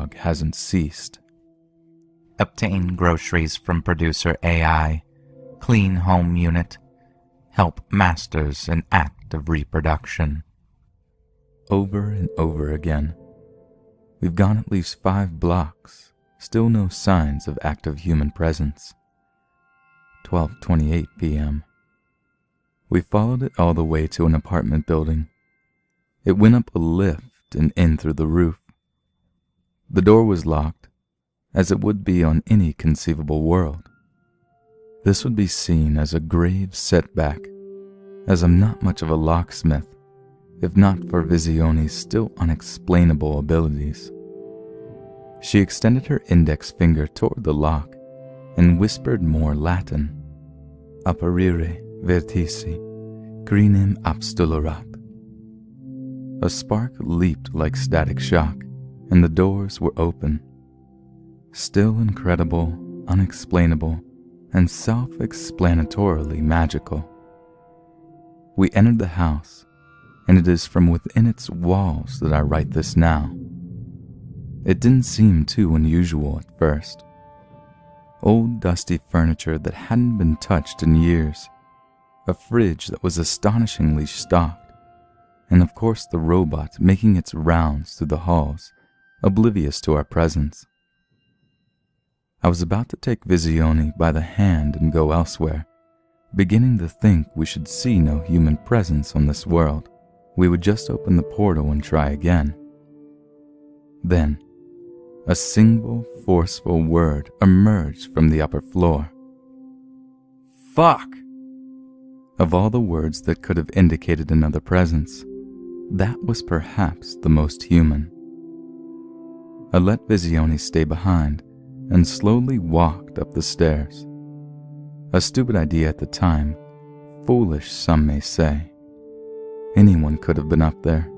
dialogue hasn't ceased. Obtain groceries from producer AI. Clean home unit. Help masters in act of reproduction. Over and over again. We've gone at least 5 blocks, still no signs of active human presence. 12:28 p.m. We followed it all the way to an apartment building. It went up a lift and in through the roof. The door was locked, as it would be on any conceivable world. This would be seen as a grave setback, as I'm not much of a locksmith, if not for Visioni's still unexplainable abilities. She extended her index finger toward the lock and whispered more Latin. Apparire vertici, crinem abstulerat. A spark leaped like static shock, and the doors were open. Still incredible, unexplainable, and self-explanatorily magical. We entered the house, and it is from within its walls that I write this now. It didn't seem too unusual at first. Old dusty furniture that hadn't been touched in years, a fridge that was astonishingly stocked, and of course the robot making its rounds through the halls, oblivious to our presence. I was about to take Visioni by the hand and go elsewhere, beginning to think we should see no human presence on this world. We would just open the portal and try again. Then, a single forceful word emerged from the upper floor. Fuck! Of all the words that could have indicated another presence, that was perhaps the most human. I let Visioni stay behind and slowly walked up the stairs. A stupid idea at the time, foolish some may say. Anyone could have been up there.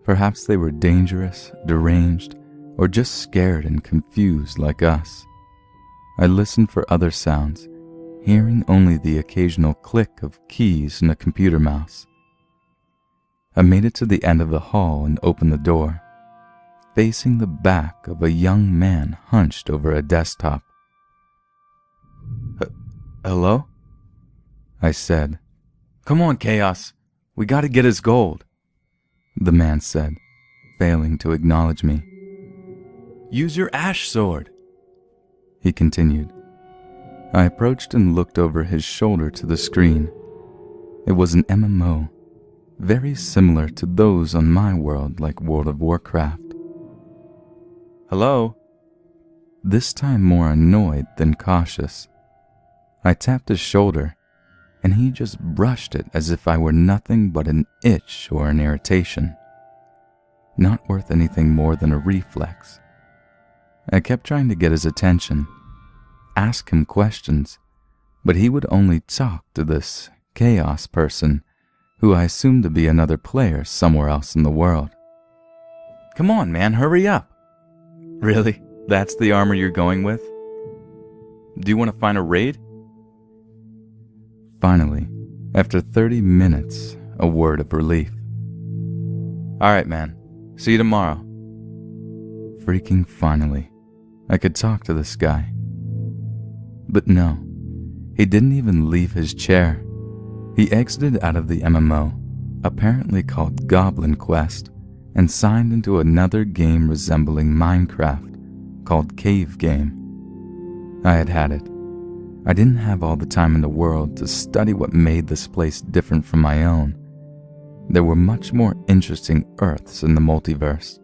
Perhaps they were dangerous, deranged, or just scared and confused like us. I listened for other sounds, hearing only the occasional click of keys in a computer mouse. I made it to the end of the hall and opened the door, facing the back of a young man hunched over a desktop. Hello? I said. Come on, Chaos. We gotta get his gold, the man said, failing to acknowledge me. Use your ash sword, he continued. I approached and looked over his shoulder to the screen. It was an MMO, very similar to those on my world like World of Warcraft. Hello? This time more annoyed than cautious. I tapped his shoulder, and he just brushed it as if I were nothing but an itch or an irritation. Not worth anything more than a reflex. I kept trying to get his attention, ask him questions, but he would only talk to this Chaos person, who I assumed to be another player somewhere else in the world. Come on, man, hurry up. Really? That's the armor you're going with? Do you want to find a raid? Finally, after 30 minutes, a word of relief. Alright, man. See you tomorrow. Freaking finally. I could talk to this guy. But no, he didn't even leave his chair. He exited out of the MMO, apparently called Goblin Quest, and signed into another game resembling Minecraft, called Cave Game. I had had it. I didn't have all the time in the world to study what made this place different from my own. There were much more interesting Earths in the multiverse.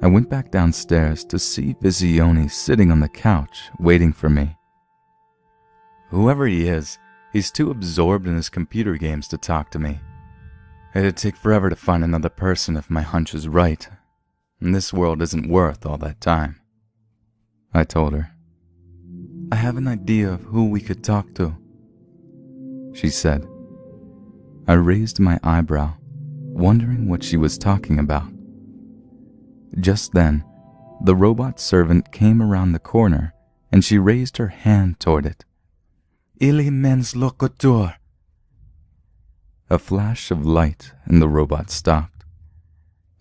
I went back downstairs to see Visioni sitting on the couch, waiting for me. Whoever he is, he's too absorbed in his computer games to talk to me. It'd take forever to find another person if my hunch is right, and this world isn't worth all that time. I told her. I have an idea of who we could talk to, she said. I raised my eyebrow, wondering what she was talking about. Just then, the robot servant came around the corner, and she raised her hand toward it. Ili mens locutor. A flash of light, and the robot stopped.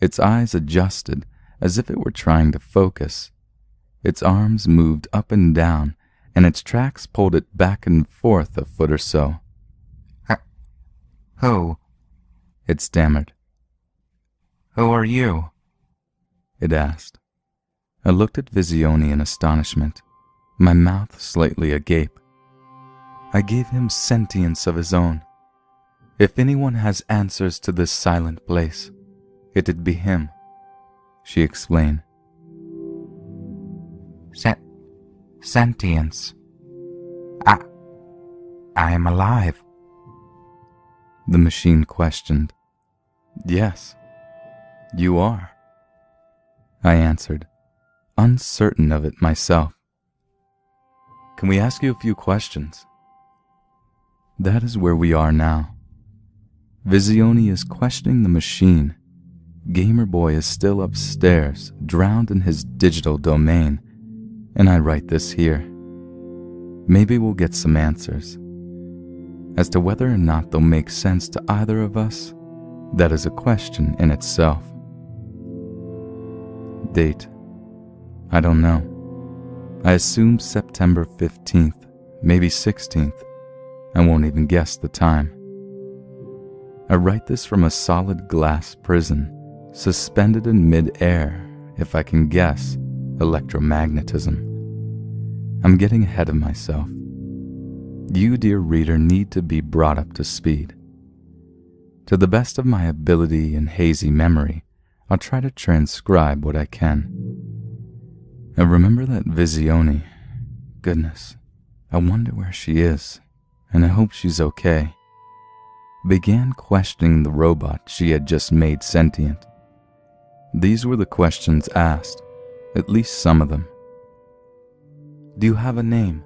Its eyes adjusted as if it were trying to focus. Its arms moved up and down, and its tracks pulled it back and forth a foot or so. Who? It stammered. Who are you? It asked. I looked at Visione in astonishment, my mouth slightly agape. I gave him sentience of his own. If anyone has answers to this silent place, it'd be him, she explained. Sentience. I am alive. The machine questioned. Yes, you are, I answered, uncertain of it myself. Can we ask you a few questions? That is where we are now. Visione is questioning the machine. Gamer Boy is still upstairs, drowned in his digital domain, and I write this here. Maybe we'll get some answers. As to whether or not they'll make sense to either of us, that is a question in itself. Date. I don't know. I assume September 15th, maybe 16th. I won't even guess the time. I write this from a solid glass prison, suspended in mid-air, if I can guess, electromagnetism. I'm getting ahead of myself. You, dear reader, need to be brought up to speed. To the best of my ability and hazy memory, I'll try to transcribe what I can. I remember that Visione. Goodness, I wonder where she is, and I hope she's okay. Began questioning the robot she had just made sentient. These were the questions asked, at least some of them. Do you have a name?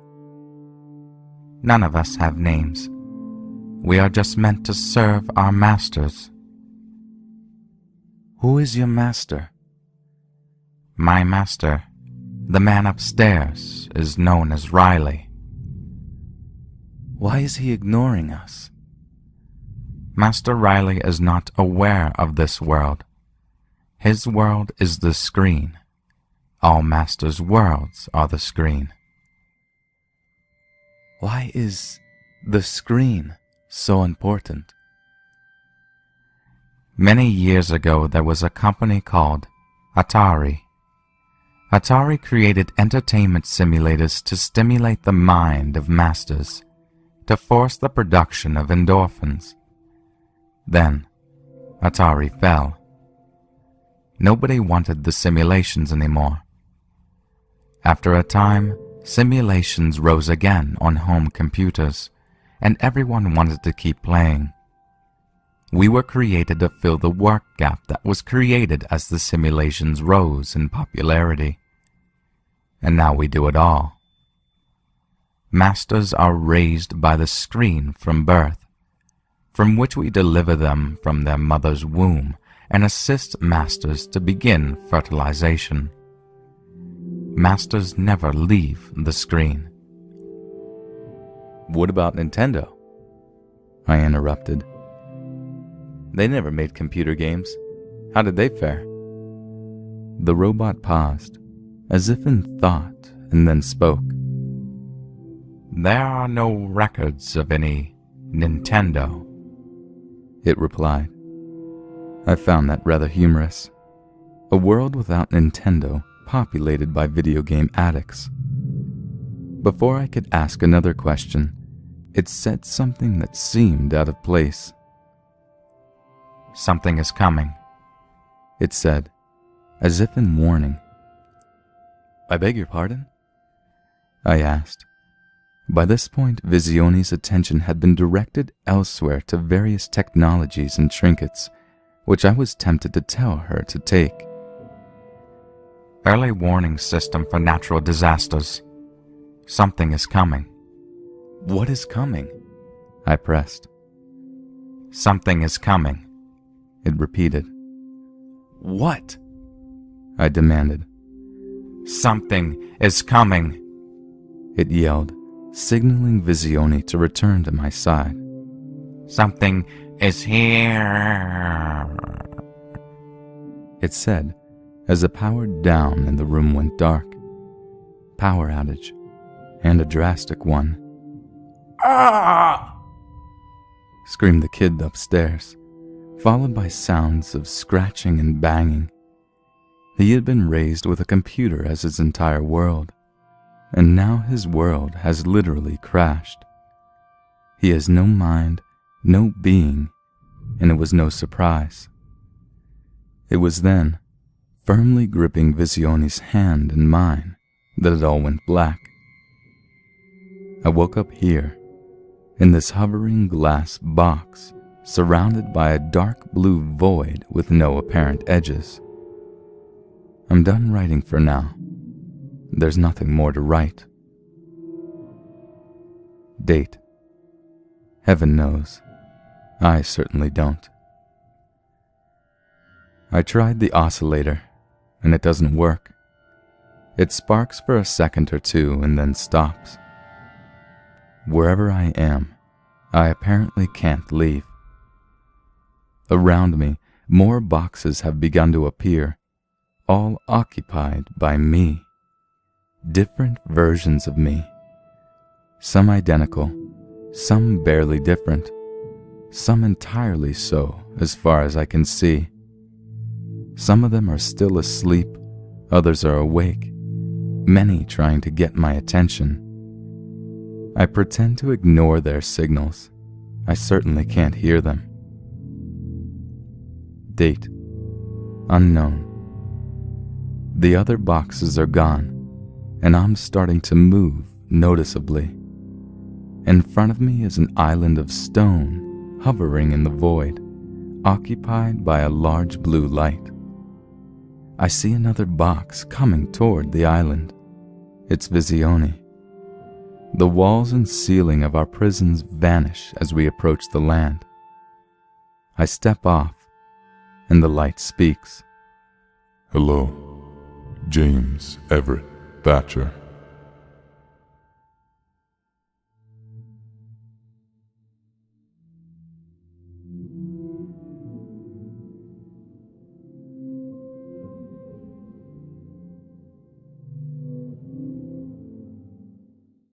None of us have names. We are just meant to serve our masters. Who is your master? My master, the man upstairs, is known as Riley. Why is he ignoring us? Master Riley is not aware of this world. His world is the screen. All masters' worlds are the screen. Why is the screen so important? Many years ago there was a company called Atari. Atari created entertainment simulators to stimulate the mind of masters, to force the production of endorphins. Then, Atari fell. Nobody wanted the simulations anymore. After a time, simulations rose again on home computers, and everyone wanted to keep playing. We were created to fill the work gap that was created as the simulations rose in popularity. And now we do it all. Masters are raised by the screen from birth, from which we deliver them from their mother's womb and assist masters to begin fertilization. Masters never leave the screen. What about Nintendo? I interrupted. They never made computer games. How did they fare? The robot paused, as if in thought, and then spoke. There are no records of any Nintendo, it replied. I found that rather humorous. A world without Nintendo, populated by video game addicts. Before I could ask another question, it said something that seemed out of place. Something is coming, it said, as if in warning. I beg your pardon? I asked. By this point, Visione's attention had been directed elsewhere to various technologies and trinkets, which I was tempted to tell her to take. Early warning system for natural disasters. Something is coming. What is coming? I pressed. Something is coming, it repeated. What? I demanded. Something is coming, it yelled, signaling Visione to return to my side. Something is here, it said, as the power down in the room went dark. Power outage, and a drastic one. "Ah!" screamed the kid upstairs, followed by sounds of scratching and banging. He had been raised with a computer as his entire world, and now his world has literally crashed. He has no mind, no being, and it was no surprise. It was then, firmly gripping Visione's hand in mine, that it all went black. I woke up here, in this hovering glass box, surrounded by a dark blue void with no apparent edges. I'm done writing for now. There's nothing more to write. Date. Heaven knows. I certainly don't. I tried the oscillator, and it doesn't work. It sparks for a second or two and then stops. Wherever I am, I apparently can't leave. Around me, more boxes have begun to appear, all occupied by me. Different versions of me. Some identical, some barely different, some entirely so as far as I can see. Some of them are still asleep, others are awake, many trying to get my attention. I pretend to ignore their signals. I certainly can't hear them. Date. Unknown. The other boxes are gone, and I'm starting to move noticeably. In front of me is an island of stone hovering in the void, occupied by a large blue light. I see another box coming toward the island. It's Visione. The walls and ceiling of our prisons vanish as we approach the land. I step off, and the light speaks. Hello, James Everett Thatcher.